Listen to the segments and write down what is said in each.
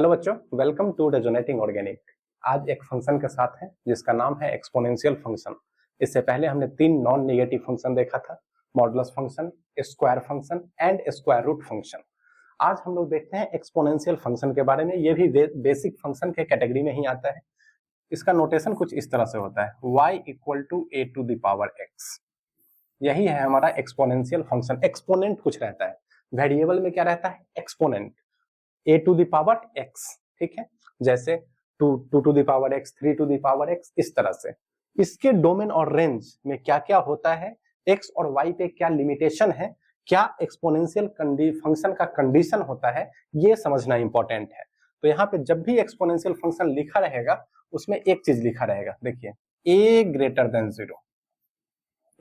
Hello बच्चों, welcome to resonating organic. आज एक फंक्शन के साथ है जिसका नाम है एक्सपोनेंशियल फंक्शन। इससे पहले हमने 3 नॉन नेगेटिव फंक्शन देखा था, modulus function, square function and square root function. आज हम लोग देखते हैं एक्सपोनेंशियल फंक्शन के बारे में। ये भी बेसिक फंक्शन के कैटेगरी में ही आता है। इसका नोटेशन कुछ इस तरह से होता है, y equal to a to the power x। यही है हमारा एक्सपोनेंशियल फंक्शन। एक्सपोनेंट कुछ रहता है, वेरिएबल में क्या रहता है, exponent, a to the power x, ठीक है। जैसे 2 to the power x, 3 to the power x, इस तरह से। इसके डोमेन और रेंज में क्या क्या होता है, x और y पे क्या लिमिटेशन है, क्या एक्सपोनेंशियल फंक्शन का कंडीशन होता है, ये समझना इंपॉर्टेंट है। तो यहाँ पे जब भी एक्सपोनेंशियल फंक्शन लिखा रहेगा उसमें एक चीज लिखा रहेगा, देखिए a greater than 0,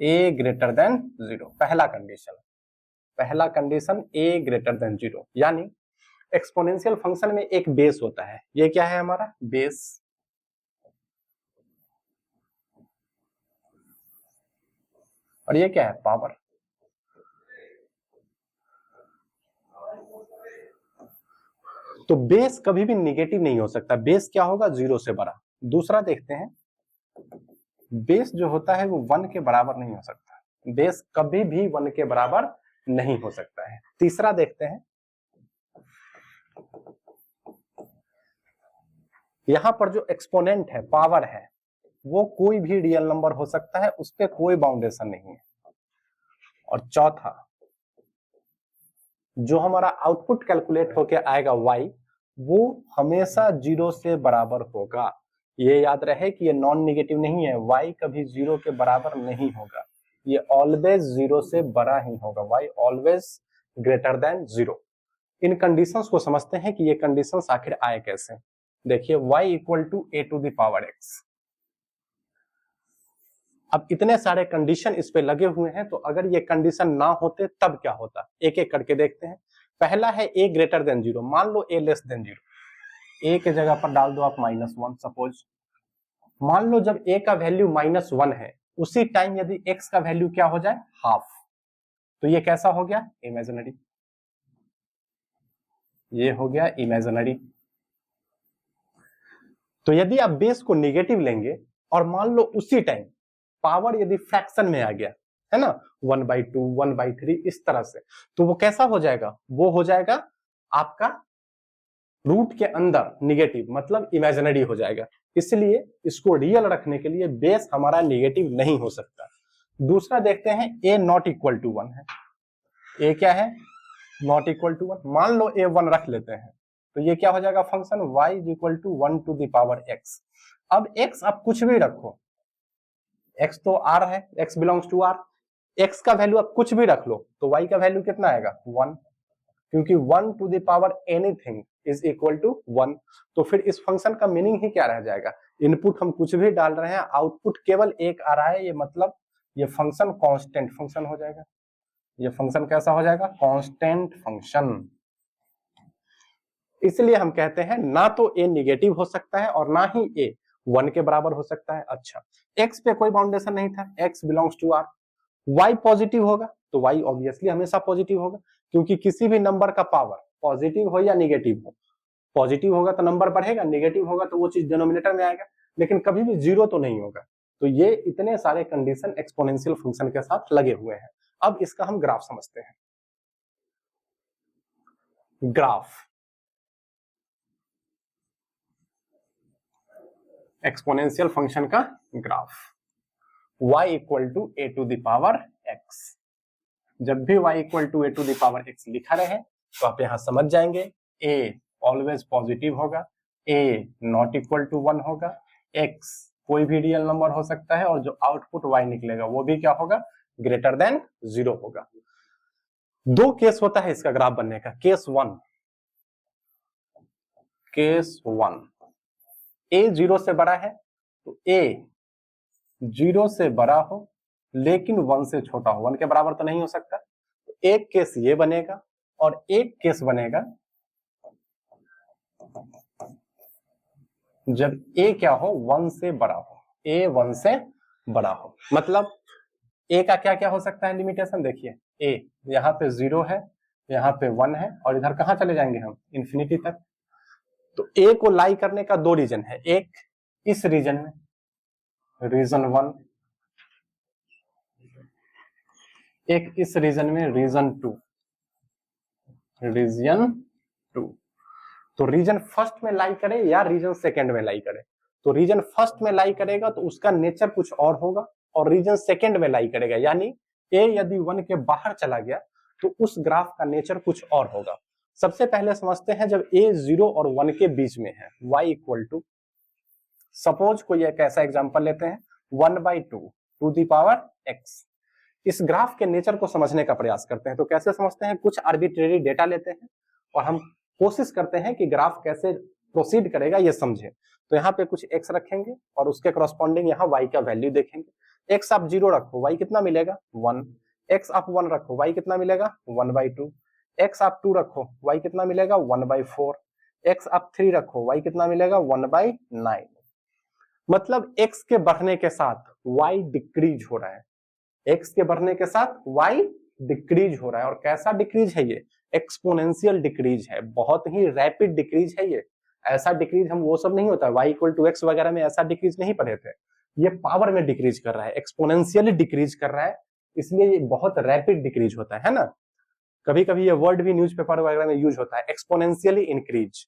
a greater than 0, पहला कंडीशन a ग्रेटर देन 0। यानी एक्सपोनेंशियल फंक्शन में एक बेस होता है, ये क्या है हमारा बेस, और ये क्या है पावर। तो बेस कभी भी निगेटिव नहीं हो सकता, बेस क्या होगा, 0 से बड़ा। दूसरा देखते हैं, बेस जो होता है वो 1 के बराबर नहीं हो सकता, बेस कभी भी 1 के बराबर नहीं हो सकता है। तीसरा देखते हैं, यहां पर जो एक्सपोनेंट है, पावर है, वो कोई भी रियल नंबर हो सकता है, उस पर कोई बाउंडेशन नहीं है। और चौथा, जो हमारा आउटपुट कैलकुलेट होके आएगा y, वो हमेशा 0 से बराबर होगा। ये याद रहे कि ये नॉन नेगेटिव नहीं है, y कभी 0 के बराबर नहीं होगा, ये ऑलवेज 0 से बड़ा ही होगा, y ऑलवेज ग्रेटर देन 0। इन कंडीशंस को समझते हैं कि ये कंडीशंस आखिर आए कैसे। देखिए y equal to a to the power x। अब इतने सारे कंडीशन इस पे लगे हुए हैं, तो अगर ये कंडीशन ना होते तब क्या होता, एक एक करके देखते हैं। पहला है a ग्रेटर देन 0, मान लो a लेस देन 0, a के जगह पर डाल दो आप -1 सपोज। मान लो जब a का वैल्यू -1 है, उसी टाइम यदि x का वैल्यू क्या हो जाए, हाफ, तो ये कैसा हो गया, इमेजिनरी, ये हो गया इमेजिनरी। तो यदि आप बेस को नेगेटिव लेंगे और मान लो उसी टाइम पावर यदि फ्रैक्शन में आ गया, है ना, 1/2, 1/3, इस तरह से, तो वो कैसा हो जाएगा, वो हो जाएगा आपका रूट के अंदर नेगेटिव, मतलब इमेजिनरी हो जाएगा। इसलिए इसको रियल रखने के लिए बेस हमारा नेगेटिव नहीं हो सकता। दूसरा देखते हैं, a नॉट इक्वल टू 1 है, a क्या है, नॉट इक्वल टू 1। मान लो a 1 रख लेते हैं, तो ये क्या हो जाएगा function y is equal to 1 to the power x। अब x आप कुछ भी रखो, x तो r है, x belongs to r, x का वैल्यू आप कुछ भी रख लो तो y का वैल्यू कितना आएगा, 1, क्योंकि 1 to the power anything is equal to 1। तो फिर इस फंक्शन का मीनिंग ही क्या रह जाएगा, इनपुट हम कुछ भी डाल रहे हैं, आउटपुट केवल एक आ रहा है, ये मतलब ये फंक्शन कांस्टेंट फंक्शन हो जाएगा। ये फंक्शन कैसा हो जाएगा, कांस्टेंट फंक्शन। इसलिए हम कहते हैं ना तो a निगेटिव हो सकता है और ना ही a 1 के बराबर हो सकता है। अच्छा, x पे कोई बाउंडेशन नहीं था, x belongs to r। y positive होगा तो y ऑब्वियसली हमेशा पॉजिटिव होगा, क्योंकि किसी भी नंबर का पावर पॉजिटिव हो या निगेटिव हो, पॉजिटिव होगा तो नंबर बढ़ेगा, निगेटिव होगा तो वो चीज डिनोमिनेटर में आएगा, लेकिन कभी भी 0 तो नहीं होगा। तो ये इतने सारे कंडीशन एक्सपोनेंशियल फंक्शन के साथ लगे हुए हैं। अब इसका हम ग्राफ समझते हैं। ग्राफ, एक्सपोनेंशियल फंक्शन का graph, y equal to a to the power x। जब भी y equal to a to the power x लिखा रहे तो आप यहां समझ जाएंगे, a ऑलवेज पॉजिटिव होगा, a नॉट इक्वल टू 1 होगा, x कोई भी रियल नंबर हो सकता है, और जो आउटपुट y निकलेगा वो भी क्या होगा, ग्रेटर देन 0 होगा। दो केस होता है इसका ग्राफ बनने का। केस 1, a 0 से बड़ा है तो a 0 से बड़ा हो लेकिन 1 से छोटा हो, 1 के बराबर तो नहीं हो सकता। तो एक केस ये बनेगा और एक केस बनेगा जब a क्या हो, 1 से बड़ा हो, a 1 से बड़ा हो। मतलब a का क्या क्या हो सकता है लिमिटेशन, देखिए a यहाँ पे 0 है, यहाँ पे 1 है, और इधर कहां चले जाएंगे हम, इंफिनिटी तक। तो ए को लाई करने का दो रीजन है, एक इस रीजन में, रीजन 1, एक इस रीजन में, रीजन 2, रीजन 2। तो रीजन फर्स्ट में लाई करे या रीजन सेकंड में लाई करे, तो रीजन फर्स्ट में लाई करेगा तो उसका नेचर कुछ और होगा, और रीजन सेकंड में लाई करेगा यानी ए यदि 1 के बाहर चला गया तो उस ग्राफ का नेचर कुछ और होगा। सबसे पहले समझते हैं जब ए 0 और 1 के बीच में है, y इक्वल टू, सपोज कोई एक ऐसा एग्जांपल लेते हैं 1/2 टू द पावर x। इस ग्राफ के नेचर को समझने का प्रयास करते हैं। तो कैसे समझते हैं, कुछ आर्बिट्रेरी डेटा लेते हैं और हम कोशिश करते हैं कि ग्राफ कैसे प्रोसीड करेगा ये समझे। तो यहाँ पे कुछ x रखेंगे और उसके करस्पॉन्डिंग यहाँ y का वैल्यू देखेंगे। x आप 0 रखो, y कितना मिलेगा 1। x आप 1 रखो, y कितना मिलेगा 1/2। x आप 2 रखो, y कितना मिलेगा 1/4। x आप 3 रखो, y कितना मिलेगा 1/9। मतलब x के बढ़ने के साथ y डिक्रीज हो रहा है, x के बढ़ने के साथ y डिक्रीज हो रहा है। और कैसा डिक्रीज है ये, एक्सपोनेंशियल डिक्रीज है, बहुत ही रैपिड डिक्रीज है ये। ऐसा डिक्रीज हम वो सब नहीं होता, y इक्वल टू x वगैरह में ऐसा डिक्रीज नहीं पढ़े थे। ये पावर में डिक्रीज कर रहा है, एक्सपोनेंशियली डिक्रीज कर रहा है, इसलिए ये बहुत रैपिड डिक्रीज होता है ना। कभी कभी ये वर्ड भी न्यूज़पेपर वगैरह में यूज होता है, exponentially increase,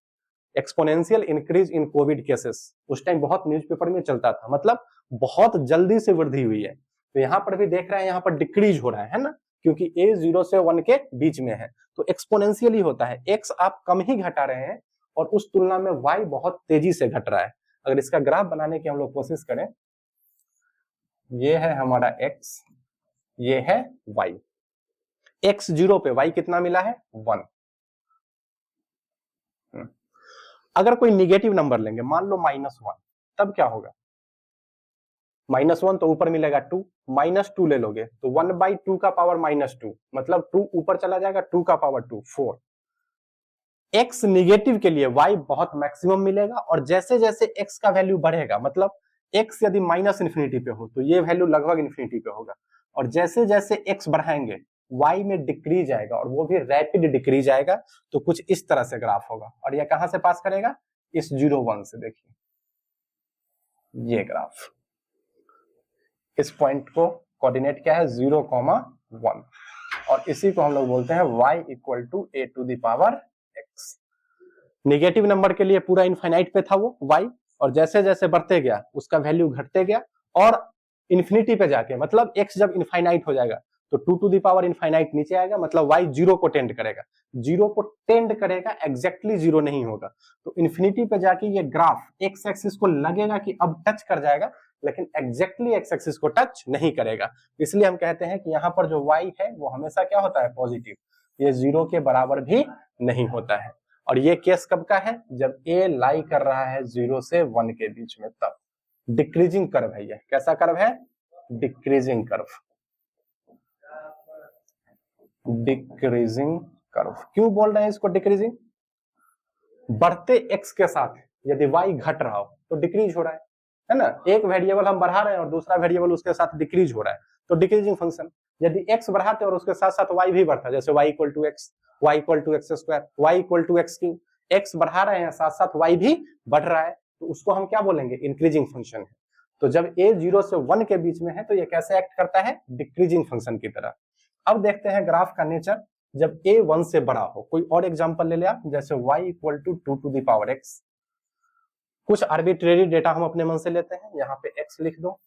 exponential increase in Covid cases. उस टाइम बहुत न्यूज़पेपर में चलता था, मतलब बहुत जल्दी से वृद्धि हुई है। तो यहाँ पर भी देख रहे हैं, यहाँ पर डिक्रीज हो रहा है ना, क्योंकि a 0 से 1 के बीच में है, तो एक्सपोनेंशियली होता है। x आप कम ही घटा रहे हैं और उस तुलना में y बहुत तेजी से घट रहा है। अगर इसका ग्राफ बनाने की हम लोग कोशिश करें, ये है हमारा x, ये है y। x 0 पे y कितना मिला है 1। अगर कोई निगेटिव नंबर लेंगे, मान लो -1, तब क्या होगा, -1 तो ऊपर मिलेगा 2, -2 ले लोगे तो 1/2 का पावर -2, मतलब 2 ऊपर चला जाएगा, 2 का पावर 2, 4। x निगेटिव के लिए y बहुत मैक्सिमम मिलेगा, और जैसे जैसे x का वैल्यू बढ़ेगा, मतलब x यदि -इन्फिनिटी पे हो तो ये वैल्यू लगभग इन्फिनिटी पे होगा, और जैसे जैसे x बढ़ाएंगे y में डिक्रीज आएगा, और वो भी रैपिड डिक्रीज आएगा। तो कुछ इस तरह से ग्राफ होगा, और ये कहां से पास करेगा, इस 0 1 से। देखिए ये ग्राफ, इस पॉइंट को कोऑर्डिनेट क्या है 0,1, और इसी को हम लोग बोलते हैं y equal to a to the power x। Negative number के लिए पूरा इनफाइनाइट पे था वो y, और जैसे जैसे बढ़ते गया उसका वैल्यू घटते गया, और इन्फिनिटी पे जाके, मतलब x जब इनफाइनाइट हो जाएगा तो 2 टू द पावर इनफाइनाइट नीचे आएगा, मतलब y 0 को टेंड करेगा, 0 को टेंड करेगा, एग्जैक्टली 0 नहीं होगा। तो इन्फिनिटी पे जाके ये ग्राफ x एक्सिस को लगेगा कि अब टच कर जाएगा, लेकिन एग्जैक्टली x एक्सिस को टच नहीं करेगा। इसलिए हम कहते हैं कि यहाँ पर जो y है वो हमेशा क्या होता है, पॉजिटिव, ये 0 के बराबर भी नहीं होता है। और ये केस कब का है, जब a लाई कर रहा है 0 से 1 के बीच में, तब डिक्रीजिंग कर्व है। ये कैसा कर्व है, डिक्रीजिंग कर्व, डिक्रीजिंग कर्व। क्यों बोल रहे हैं इसको डिक्रीजिंग, बढ़ते x के साथ यदि y घट रहा हो तो डिक्रीज हो रहा है ना। एक वेरिएबल हम बढ़ा रहे हैं और दूसरा वेरिएबल उसके साथ डिक्रीज हो रहा है, तो डिक्रीजिंग फंक्शन। यदि x बढ़ाते और उसके साथ साथ y भी बढ़ता, जैसे y equal to x, y equal to x square, y equal to x cube, x बढ़ा रहे हैं साथ साथ y भी बढ़ रहा है, तो उसको हम क्या बोलेंगे, इंक्रीजिंग फंक्शन है। तो जब a 0 से 1 के बीच में है तो ये कैसे एक्ट करता है, डिक्रीजिंग फंक्शन की तरह। अब देखते हैं ग्राफ का नेचर जब a 1 से बड़ा हो। कोई और एग्जांपल ले ले आप, जैसे y equal to 2 to the power x। कुछ आर्बिट्रेरी डेटा हम अपने मन से लेते हैं, यहाँ पे x लिख दो,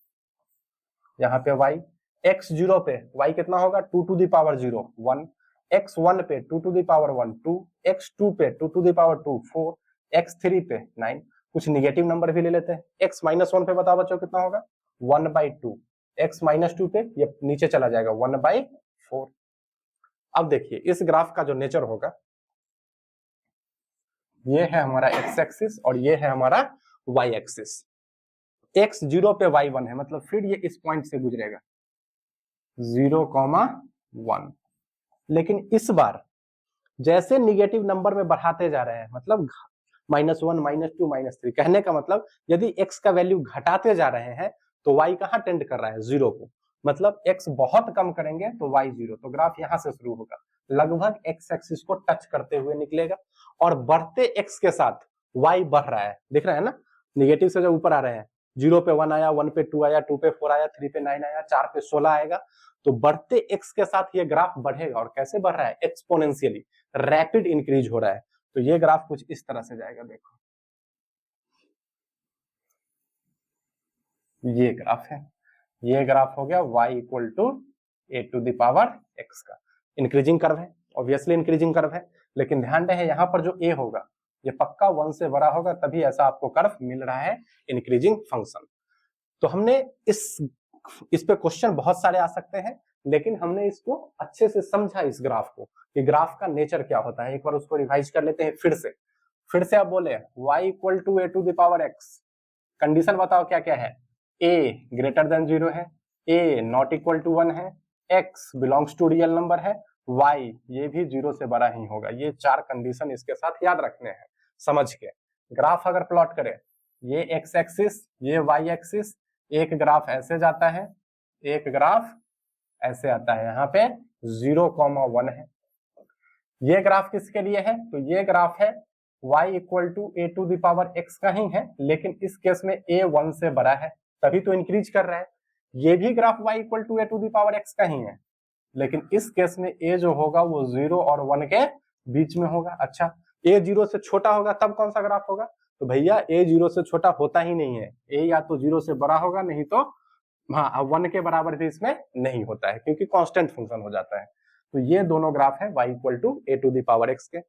यहाँ पे y, x 0 पे y कितना होगा 2 टू द पावर 0 1, x 1 पे 2 टू द पावर 1 2, x 2 पे 2 टू द पावर 2 4, x 3 पे 9। कुछ निगेटिव नंबर भी ले लेते हैं, x -1 पे बताओ बच्चों कितना होगा 1/2, x -2 पे ये नीचे चला जाएगा 1/4। अब देखिए इस ग्राफ का जो नेचर होगा, ये है हमारा x एक्सिस और ये है हमारा y एक्सिस। x 0 पे y 1 है, मतलब फिर ये इस पॉइंट से गुजरेगा 0,1। लेकिन इस बार जैसे निगेटिव नंबर में बढ़ाते जा रहे हैं, मतलब -1 -2 -3, कहने का मतलब यदि x का वैल्यू घटाते जा रहे हैं तो y कहाँ टेंड कर रहा है 0 को, मतलब x बहुत कम करेंगे तो y 0। तो ग्राफ यहां से शुरू होगा, लगभग x एक्सिस को टच करते हुए निकलेगा, और बढ़ते x के साथ y बढ़ रहा है, दिख रहा है ना, निगेटिव से जब ऊपर आ रहे हैं, 0 पे 1 आया, 1 पे 2 आया, 2 पे 4 आया, 3 पे 9 आया, 4 पे 16 आएगा, तो बढ़ते x के साथ ये ग्राफ बढ़ेगा। और कैसे बढ़ रहा है? एक्सपोनेंशियली, रैपिड इंक्रीज हो रहा है। तो ये ग्राफ कुछ इस तरह से जाएगा, देखो ये ग्राफ है, ये ग्राफ हो गया y equal to a to the power x का, इंक्रीजिंग कर्व है, ऑब्वियसली इंक्रीजिंग कर्व है, लेकिन ध्यान रहे यहाँ पर जो a होगा ये पक्का 1 से बड़ा होगा, तभी ऐसा आपको कर्व मिल रहा है, इंक्रीजिंग फंक्शन। तो हमने इस पे क्वेश्चन बहुत सारे आ सकते हैं, लेकिन हमने इसको अच्छे से समझा इस ग्राफ को, कि ग्राफ का नेचर क्या होता है। एक बार उसको रिवाइज कर लेते हैं फिर से आप बोले y equal to a to the power x, condition बताओ क्या क्या है? a ग्रेटर देन 0 है, a नॉट इक्वल टू 1 है, x belongs to real number है, y ये भी 0 से बड़ा ही होगा। ये 4 कंडीशन इसके साथ याद रखने हैं समझ के। ग्राफ अगर प्लॉट करें, ये x एक्सिस, ये y एक्सिस, एक ग्राफ ऐसे जाता है, एक ग्राफ ऐसे आता है, यहाँ पे 0,1 है। ये ग्राफ किसके लिए है? तो ये ग्राफ है y equal to a to the power x का ही है, लेकिन इस केस में a 1 से बड़ा है, तभी तो इंक्रीज कर रहा है। ये भी graph y equal to a to the power x का ही है, लेकिन इस केस में a जो होगा वो 0 और 1 के बीच में होगा। अच्छा, a 0 से छोटा होगा तब कौन सा ग्राफ होगा? तो भैया a 0 से छोटा होता ही नहीं है, a या तो 0 से बड़ा होगा, नहीं तो हाँ 1 के बराबर भी इसमें नहीं होता है, क्योंकि कांस्टेंट फंक्शन हो जाता है। तो ये दोनों ग्राफ है y equal to a to the power x के।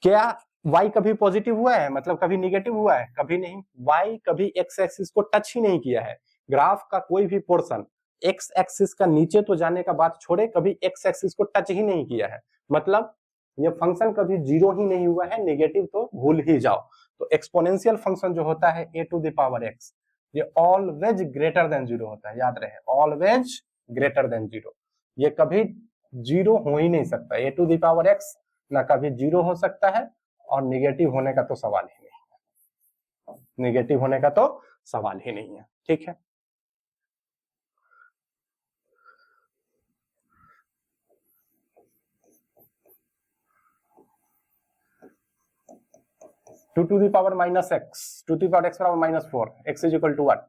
क्या y कभी पॉजिटिव हुआ है, मतलब कभी निगेटिव हुआ है? कभी नहीं। y कभी x एक्सिस को टच ही नहीं किया है। ग्राफ का कोई भी पोर्शन x एक्सिस का नीचे तो जाने का बात छोड़े, कभी x एक्सिस को टच ही नहीं किया है, मतलब ये फंक्शन कभी 0 ही नहीं हुआ है, नेगेटिव तो भूल ही जाओ। तो एक्सपोनेंशियल फंक्शन जो होता है a to the power x, ये ऑलवेज ग्रेटर देन 0 होता है, याद रहे, ऑलवेज ग्रेटर देन 0। ये कभी 0 हो ही नहीं सकता, a to the power x ना कभी 0 हो सकता है, और नेगेटिव होने का तो सवाल ही नहीं है, नेगेटिव होने का तो सवाल ही नहीं है। ठीक है, two to the power minus x, two to the power x बराबर -4, x is equal to what?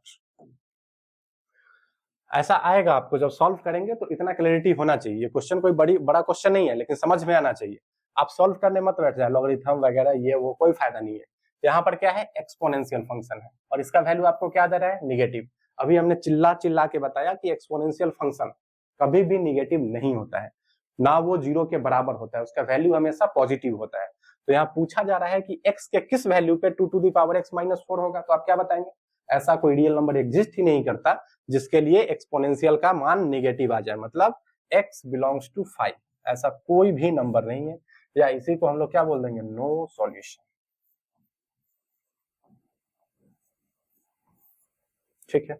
ऐसा आएगा आपको जब सॉल्व करेंगे, तो इतना क्लैरिटी होना चाहिए। ये क्वेश्चन कोई बड़ा क्वेश्चन नहीं है, लेकिन समझ में आना चाहिए। आप सॉल्व करने मत बैठ जाए, लॉगरिथम वगैरह ये वो कोई फायदा नहीं है। यहाँ पर क्या है? एक्सपोनेंशियल फंक्शन है, और इसका वैल्यू आपको क्या दे रहा है? निगेटिव। अभी हमने चिल्ला के बताया कि एक्सपोनेंशियल फंक्शन कभी भी निगेटिव नहीं होता है, ना वो 0 के बराबर होता है, उसका वैल्यू हमेशा पॉजिटिव होता है। तो यहाँ पूछा जा रहा है कि x के किस वैल्यू पे 2 टू द पावर x -4 होगा, तो आप क्या बताएंगे? ऐसा कोई रियल नंबर एग्जिस्ट ही नहीं करता जिसके लिए एक्सपोनेंशियल का मान नेगेटिव आ जाए, मतलब x बिलोंग्स टू 5, ऐसा कोई भी नंबर नहीं है, या इसी को हम लोग क्या बोल देंगे? No solution. ठीक है,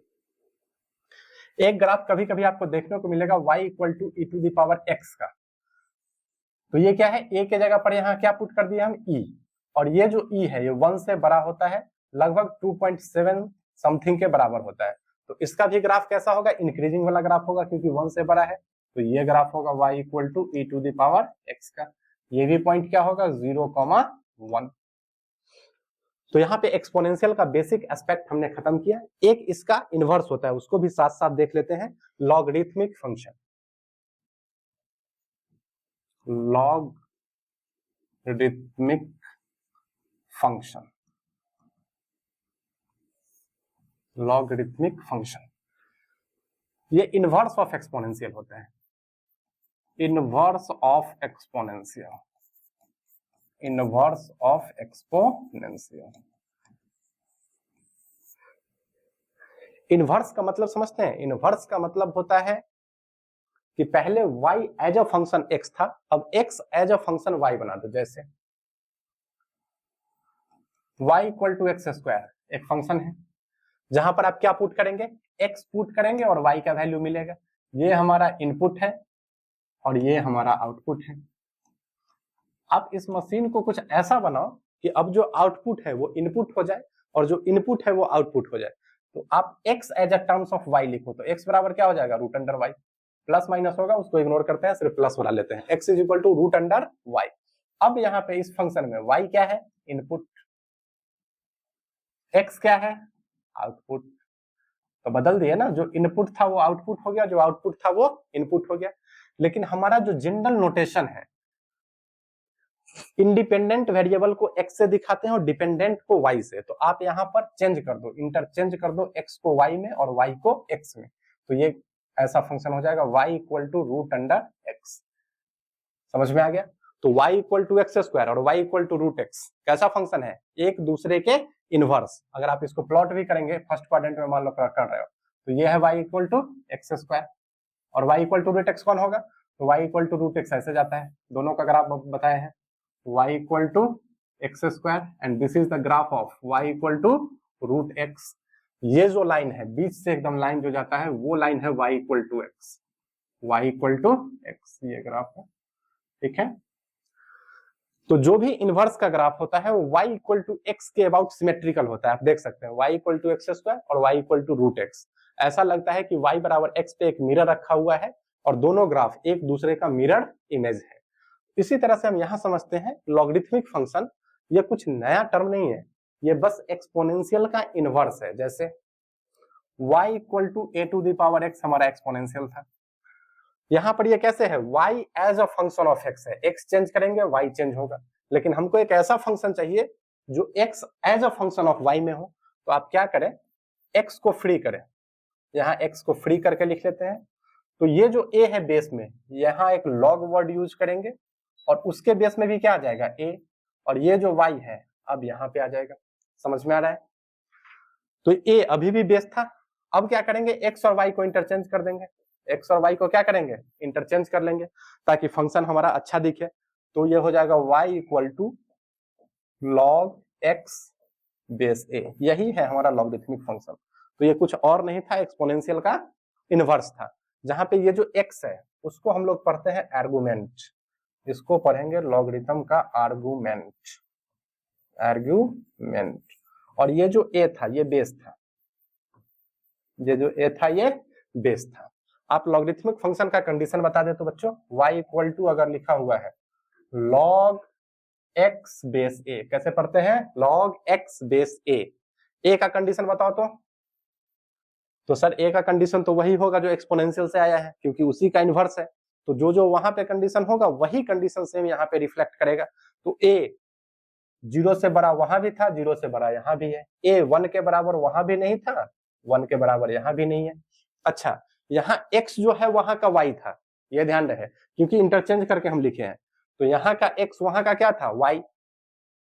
एक ग्राफ कभी कभी आपको देखने को मिलेगा y equal to e to the power x का, तो ये क्या है? a के जगह पर यहाँ क्या पुट कर दिया हम? e, और ये जो e है ये 1 से बड़ा होता है, लगभग 2.7 समथिंग के बराबर होता है। तो इसका भी ग्राफ कैसा होगा? इंक्रीजिंग वाला ग्राफ होगा, क्योंकि 1 से बड़ा है। तो ये ग्राफ होगा y equal to e to the power x का। ये भी पॉइंट क्या होगा? 0,1। तो यहाँ पे एक्सपोनेंशियल का बेसिक एस्पेक्ट हमने खत्म किया। एक इसका इनवर्स होता है, उसको भी साथ साथ देख लेते हैं, logarithmic function. Logarithmic function, logarithmic function ये इनवर्स ऑफ एक्सपोनेंशियल होता है, inverse of exponential, inverse of exponential. Inverse का मतलब समझते हैं? इनवर्स का मतलब होता है कि पहले y as a function x था, अब x as a function y बना दो। जैसे y equal to x square एक फंक्शन है, जहां पर आप क्या पुट करेंगे? x पुट करेंगे और y का वैल्यू मिलेगा। ये हमारा इनपुट है और ये हमारा आउटपुट है। आप इस मशीन को कुछ ऐसा बनाओ कि अब जो आउटपुट है वो इनपुट हो जाए और जो इनपुट है वो आउटपुट हो जाए। तो आप x as a terms of y लिखो, तो x बराबर क्या हो जाएगा? Root under y। Plus minus होगा उसको इग्नोर करते हैं, सिर्फ प्लस बना लेते हैं। x is equal to root under y। अब यहाँ पे इस फंक्शन में y क्या है? इनपुट। एक्स क्या है, आउटपुट, तो बदल दिए ना, जो इनपुट था वो आउटपुट हो गया, जो आउटपुट था वो इनपुट हो गया। लेकिन हमारा जो जनरल नोटेशन है, इंडिपेंडेंट वेरिएबल को एक्स से दिखाते हैं और डिपेंडेंट को वाई से, तो आप यहां पर चेंज कर दो, इंटरचेंज कर दो एक्स को वाई में और वाई को एक्स में, तो ये ऐसा फंक्शन हो जाएगा y equal to root under x. समझ में आ गया? तो y equal to x square और y equal to root x कैसा फंक्शन है, एक दूसरे के इनवर्स। अगर आप इसको प्लॉट भी करेंगे फर्स्ट क्वाड्रेंट में मान लो कर रहे हो, तो ये है y equal to x square और y equal to root x कौन होगा, तो y equal to root x ऐसे जाता है, दोनों का ग्राफ बताए हैं, y equal to x square and this is the graph of y equal to root x. ये जो लाइन है बीच से एकदम लाइन जो जाता है वो लाइन है y equal to x, y equal to x, ये ग्राफ है, ठीक है। तो जो भी इनवर्स का ग्राफ होता है वो y इक्वल टू एक्स के अबाउट सिमेट्रिकल होता है, आप देख सकते हैं y equal to x square और y equal to root x. ऐसा लगता है कि y बराबर x पे एक मिरर रखा हुआ है और दोनों ग्राफ एक दूसरे का मिरर इमेज है। इसी तरह से हम यहां समझते हैं लॉगरिथमिक फंक्शन, ये कुछ नया टर्म नहीं है, ये बस एक्सपोनेंशियल का इनवर्स है। जैसे y equal to a to the power x हमारा एक्सपोनेंशियल था, यहां पर ये कैसे है, y as a function of x है, x चेंज करेंगे y चेंज होगा, लेकिन हमको एक ऐसा फंक्शन चाहिए जो x as a function of y में हो। तो आप क्या करें, x को फ्री करें, यहाँ x को फ्री करके लिख लेते हैं। तो ये जो a है बेस में, यहाँ एक लॉग वर्ड यूज करेंगे और उसके बेस में भी क्या आ जाएगा a, और ये जो y है अब यहाँ पे आ जाएगा। समझ में आ रहा है? तो a अभी भी बेस था, अब क्या करेंगे, x और y को इंटरचेंज कर देंगे, x और y को क्या करेंगे, इंटरचेंज कर लेंगे ताकि फंक्शन हमारा अच्छा दिखे। तो ये हो जाएगा y equal to log x base a, यही है हमारा लॉगरिथमिक फंक्शन। तो ये कुछ और नहीं था, एक्सपोनेंशियल का इनवर्स था, जहां पे ये जो x है उसको हम लोग पढ़ते हैं आर्गुमेंट, इसको पढ़ेंगे लॉगरिथम का आर्गुमेंट, आर्गुमेंट। और ये जो a था ये बेस था, ये जो a था ये बेस था। आप लॉगरिथमिक फंक्शन का कंडीशन बता दे तो बच्चों, y इक्वल टू अगर लिखा हुआ है log x बेस a, कैसे पढ़ते हैं, log x बेस a का कंडीशन बताओ तो सर a का कंडीशन तो वही होगा जो एक्सपोनेंशियल से आया है, क्योंकि उसी का इनवर्स है। तो जो जो वहां पे कंडीशन होगा वही कंडीशन सेम यहाँ पे रिफ्लेक्ट करेगा। तो a 0 से बड़ा वहां भी था, 0 से बड़ा यहाँ भी है, a 1 के बराबर वहां भी नहीं था, 1 के बराबर यहाँ भी नहीं है। अच्छा, यहाँ x जो है वहां का y था, ये ध्यान रहे, क्योंकि इंटरचेंज करके हम लिखे हैं। तो यहाँ का x वहां का क्या था, y,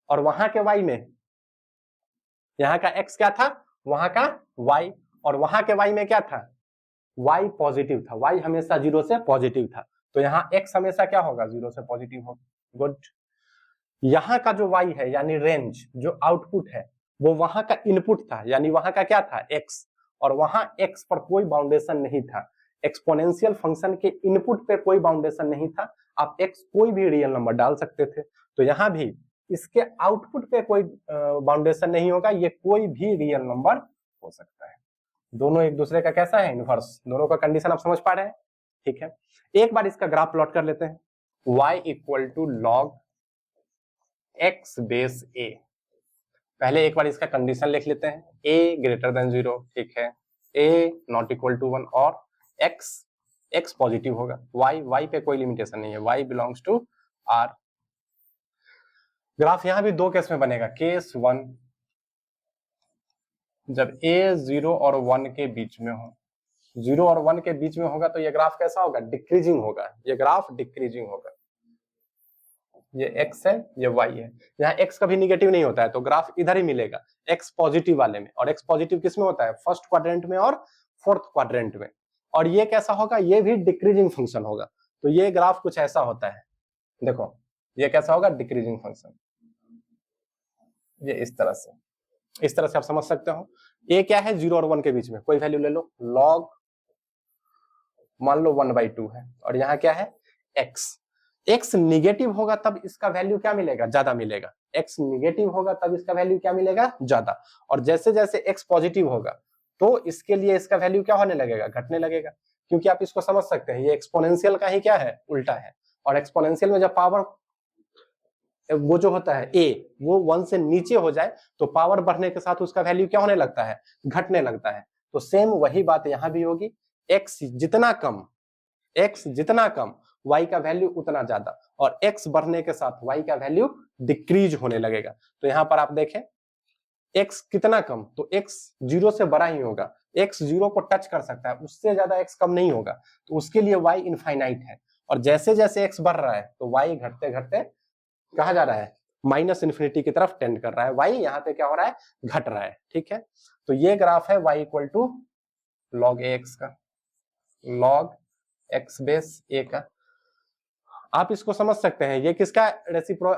और वहां के y में यहाँ का x क्या था, वहां का y, और वहां के y में क्या था, y पॉजिटिव था, y हमेशा 0 से पॉजिटिव था। तो यहाँ x हमेशा क्या होगा, 0 से पॉजिटिव होगा। गुड। यहाँ का जो y है यानी रेंज, जो आउटपुट है वो वहां का इनपुट था, यानी वहां का क्या था, x, और वहां x पर कोई बाउंडेशन नहीं था। एक्सपोनेंशियल फंक्शन के इनपुट पे कोई बाउंडेशन नहीं था, आप x कोई भी रियल नंबर डाल सकते थे। तो यहाँ भी इसके आउटपुट पे कोई बाउंडेशन नहीं होगा, ये कोई भी रियल नंबर हो सकता है। दोनों एक दूसरे का कैसा है, इनवर्स। दोनों का कंडीशन आप समझ पा रहे हैं, ठीक है। एक बार इसका ग्राफ प्लॉट कर लेते हैं, y equal to log x base a। पहले एक बार इसका कंडीशन लिख लेते हैं, a ग्रेटर देन 0, ठीक है, a नॉट इक्वल टू 1 और x पॉजिटिव होगा, y पे कोई लिमिटेशन नहीं है, y belongs to r। Graph यहां भी दो केस में बनेगा, केस 1 जब a 0 और 1 के बीच में हो, 0 और 1 के बीच में होगा तो ये ग्राफ कैसा होगा, डिक्रीजिंग होगा, ये ग्राफ डिक्रीजिंग होगा। ये x है, ये y है, यहाँ x कभी निगेटिव नहीं होता है तो ग्राफ इधर ही मिलेगा, x पॉजिटिव वाले में। और x पॉजिटिव किस में होता है, फर्स्ट क्वाड्रेंट में और फोर्थ क्वाड्रेंट में। और ये कैसा होगा, ये भी डिक्रीजिंग फंक्शन होगा। तो ये ग्राफ कुछ ऐसा होता है, देखो ये कैसा होगा, डिक्रीजिंग फंक्शन, ये इस तरह से आप समझ सकते हो। ये क्या है, 0 और 1 के बीच में, कोई वैल्यू ले लो, लॉग मान लो 1/2 है, और यहाँ क्या है, x निगेटिव होगा तब इसका वैल्यू क्या मिलेगा, ज्यादा मिलेगा। x निगेटिव होगा तब इसका वैल्यू क्या मिलेगा, ज्यादा। और जैसे जैसे x पॉजिटिव होगा तो इसके लिए इसका वैल्यू क्या होने लगेगा, घटने लगेगा। क्योंकि आप इसको समझ सकते हैं, ये एक्सपोनेंशियल का ही क्या है, उल्टा है। और एक्सपोनेंशियल में जब पावर वो जो होता है a वो 1 से नीचे हो जाए तो पावर बढ़ने के साथ उसका वैल्यू क्या होने लगता है, घटने लगता है। तो सेम वही बात यहां भी होगी, x जितना कम y का वैल्यू उतना ज्यादा, और x बढ़ने के साथ y का वैल्यू डिक्रीज होने लगेगा। तो यहां पर आप देखें x कितना कम, तो x 0 से बड़ा ही होगा, x 0 को टच कर सकता है, उससे ज्यादा x कम नहीं होगा, तो उसके लिए y इनफाइनाइट है। और जैसे जैसे x बढ़ रहा है तो y घटते घटते कहा जा रहा है, माइनस इन्फिनिटी की तरफ टेंड कर रहा है, y यहाँ पे क्या हो रहा है, घट रहा है। ठीक है, तो ये ग्राफ है y equal to log ax का, log x बेस a का। आप इसको समझ सकते हैं, ये किसका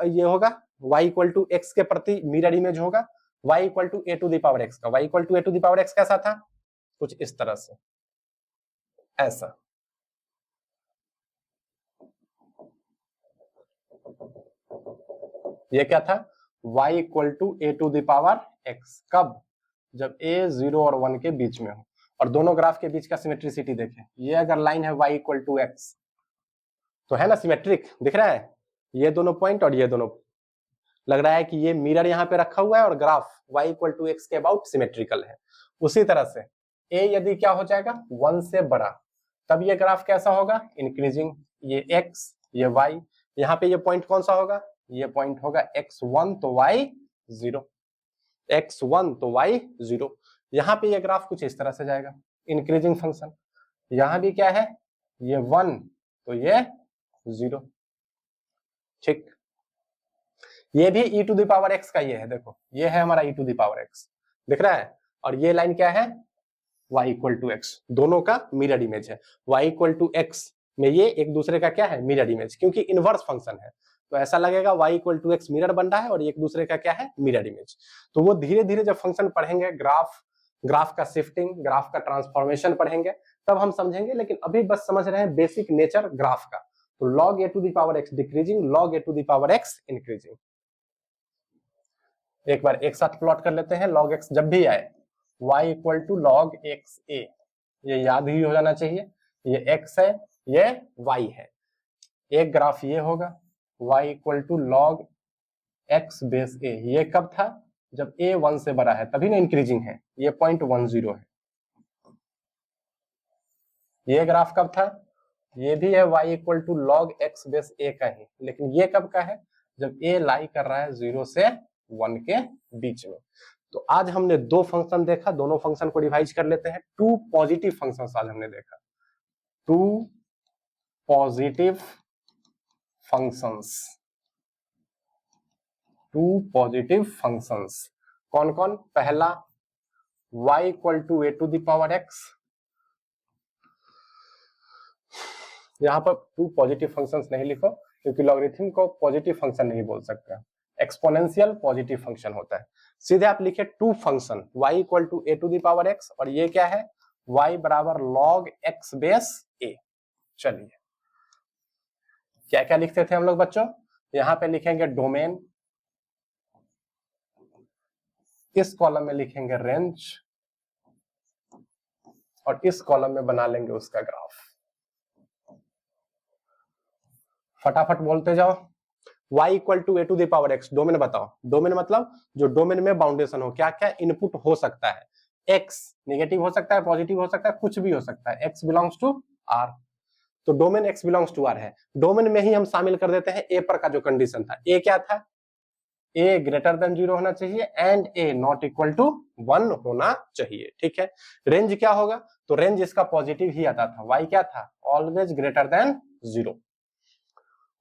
ये होगा, y इक्वल टू x के प्रति मिरर इमेज होगा, y equal to a to the power x का। y equal to a to the power x कैसा था, कुछ इस तरह से, ऐसा। ये क्या था, y equal to a to the power x, कब, जब a 0 और 1 के बीच में हो। और दोनों ग्राफ के बीच का सिमेट्रिसिटी देखें, ये अगर लाइन है y इक्वल टू x तो है ना सिमेट्रिक, दिख रहा है, ये दोनों पॉइंट और ये दोनों, लग रहा है कि ये मिरर यहाँ पे रखा हुआ है और graph y equal to x के अबाउट सिमेट्रिकल है। उसी तरह से a यदि क्या हो जाएगा 1 से बड़ा, तब ये ग्राफ कैसा होगा, इंक्रीजिंग, ये x ये y, यहाँ पे ये पॉइंट कौन सा होगा, ये पॉइंट होगा x1 तो y 0, x1 तो y 0। यहाँ पे ये ग्राफ कुछ इस तरह से जाएगा, इंक्रीजिंग फंक्शन, यहाँ भी क्या है, ये 1 तो ये 0। ठीक, ये भी e to the power x का ये है, देखो ये है हमारा e to the power x, दिख रहा है, और ये लाइन क्या है, y इक्वल टू x, दोनों का मिरर इमेज है। y इक्वल टू x में ये एक दूसरे का क्या है, मिरर इमेज, क्योंकि इनवर्स फंक्शन है तो ऐसा लगेगा y equal to x mirror बन रहा है और एक दूसरे का क्या है, मिरर इमेज। तो वो धीरे धीरे जब फंक्शन पढ़ेंगे, ग्राफ का शिफ्टिंग, ग्राफ का ट्रांसफॉर्मेशन पढ़ेंगे, तब हम समझेंगे, लेकिन अभी बस समझ रहे हैं बेसिक नेचर ग्राफ का। तो log a to the power x decreasing, log a to the power x increasing. एक बार एक साथ प्लॉट कर लेते हैं, log x जब भी आए y equal to log x a, ये याद ही हो जाना चाहिए, ये x है ये y है। एक ग्राफ ये होगा y equal to log x base a, ये कब था, जब a 1 से बड़ा है, तभी ना इंक्रीजिंग है, ये 0.10 है। ये ग्राफ कब था, ये भी है y equal to log x base a का ही, लेकिन ये कब का है, जब a लाई कर रहा है 0 से 1 के बीच में। तो आज हमने दो फंक्शन देखा, दोनों फंक्शन को रिवाइज कर लेते हैं। टू पॉजिटिव फंक्शंस आज हमने देखा, two positive functions, two positive functions कौन कौन, पहला y equal to a to the power x, यहां पर टू पॉजिटिव फंक्शंस नहीं लिखो क्योंकि लॉगरिथम को पॉजिटिव फंक्शन नहीं बोल सकते, एक्सपोनेंशियल पॉजिटिव फंक्शन होता है। सीधे आप लिखे two function y equal to a to the power x, और ये क्या है, y बराबर log x बेस a। चलिए क्या क्या लिखते थे हम लोग बच्चों, यहां पे लिखेंगे डोमेन, इस कॉलम में लिखेंगे रेंज, और इस कॉलम में बना लेंगे उसका ग्राफ। फटाफट बोलते जाओ, y equal to a to the power x, domain बताओ, डोमेन मतलब जो डोमेन में बाउंडेशन हो, क्या क्या इनपुट हो सकता है, x नेगेटिव हो सकता है, पॉजिटिव हो सकता है, कुछ भी हो सकता है, x बिलोंग्स टू r, तो domain x belongs to r है। डोमेन में ही हम शामिल कर देते हैं a पर का जो कंडीशन था, a क्या था, a ग्रेटर देन 0 होना चाहिए and a not equal to 1 होना चाहिए। ठीक है, रेंज क्या होगा, तो रेंज इसका पॉजिटिव ही आता था, y क्या था, always greater than 0।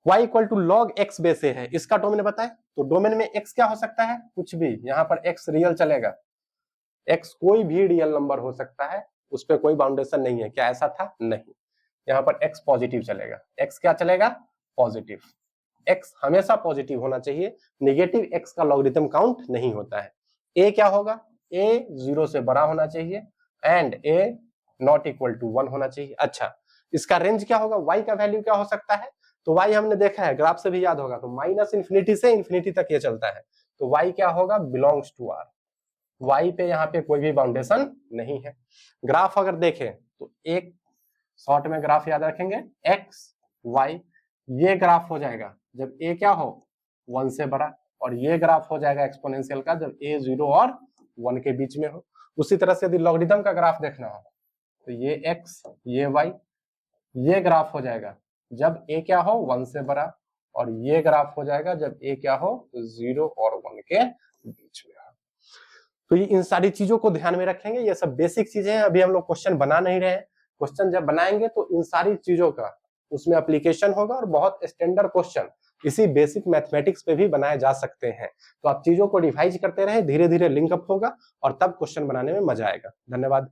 y equal to log x base a है, इसका डोमेन बताए, तो डोमेन में x क्या हो सकता है, कुछ भी, यहाँ पर x रियल चलेगा, x कोई भी रियल नंबर हो सकता है, उस पर कोई बाउंडेशन नहीं है, क्या ऐसा था, नहीं, यहाँ पर x पॉजिटिव चलेगा, x क्या चलेगा, पॉजिटिव, x हमेशा पॉजिटिव होना चाहिए, नेगेटिव x का लॉगरिथम काउंट नहीं होता है। a क्या होगा, a 0 से बड़ा होना चाहिए and a not equal to 1 होना चाहिए। अच्छा, इसका रेंज क्या होगा, y का वैल्यू क्या हो सकता है, तो y हमने देखा है, ग्राफ से भी याद होगा, तो माइनस इन्फिनिटी से इन्फिनिटी तक ये चलता है, तो y क्या होगा, बिलोंग्स टू r, y पे यहाँ पे कोई भी बाउंडेशन नहीं है। ग्राफ अगर देखें तो एक शॉर्ट में ग्राफ याद रखेंगे, x y, ये ग्राफ हो जाएगा जब a क्या हो 1 से बड़ा, और ये ग्राफ हो जाएगा एक्सपोनेंशियल का जब a 0 और 1 के बीच में हो। उसी तरह से यदि लॉगरिथम का ग्राफ देखना हो तो ये x ये y, ये ग्राफ हो जाएगा जब a क्या हो 1 से बड़ा, और ये ग्राफ हो जाएगा जब a क्या हो 0 और 1 के बीच में हो। तो ये इन सारी चीजों को ध्यान में रखेंगे, ये सब बेसिक चीजें हैं, अभी हम लोग क्वेश्चन बना नहीं रहे हैं। क्वेश्चन जब बनाएंगे तो इन सारी चीजों का उसमें एप्लीकेशन होगा और बहुत स्टैंडर्ड क्वेश्चन इसी बेसिक मैथमेटिक्स पे भी बनाए जा सकते हैं। तो आप चीजों को रिवाइज करते रहे, धीरे धीरे लिंकअप होगा और तब क्वेश्चन बनाने में मजा आएगा। धन्यवाद।